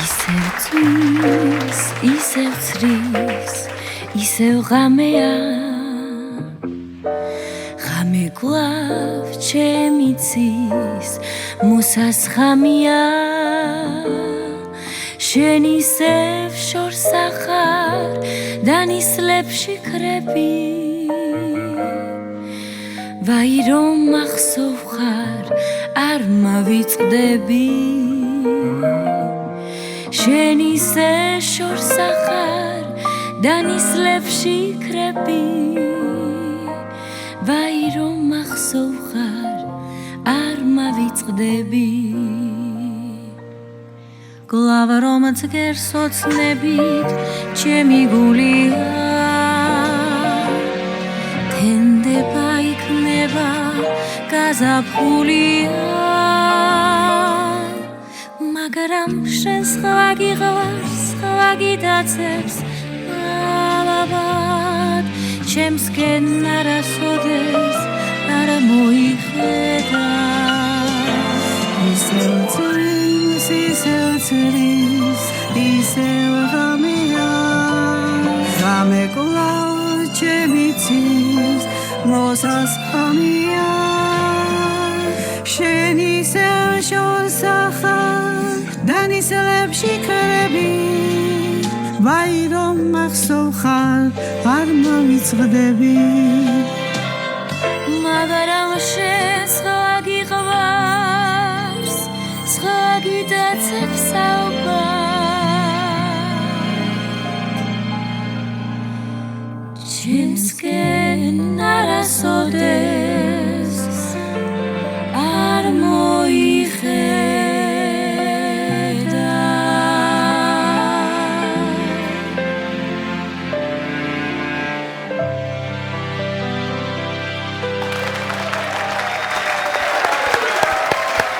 ისევ წვის, ისევ ცრის, ისევ ღამეა ღამე კვლავ ჩემი ცის მოსასხამია შენ ისევ შორს ახარ დანისლებში ქრები ვაი რომ მახსოვ ხარ არ მავიწყდები შენ ისე შორს ახარ დანისლებში ქრები ვაი რომ მახსოვ ხარ არ მავიწყდები კლავ რომ დგერს ოცნებით ჩემი გულია თენდება იქნება გაზაფხულია მაგრამ შენ სხვა გიღვარს სხვა გიდაცებს ალაბად ჩემსკენ არასოდეს არ მოიხედა ისევ წვის ისევ ცრის ისევ ღამეა ღამე კვლავ ჩემი ცის მოსასხამია შენ ისევ შორს ახარ დანისლებში ქრები ვაი რომ მახსოვ ხარ არ მავიწყდები მაგრამ შენ სხვა გიღვარს სხვა გიდაცებს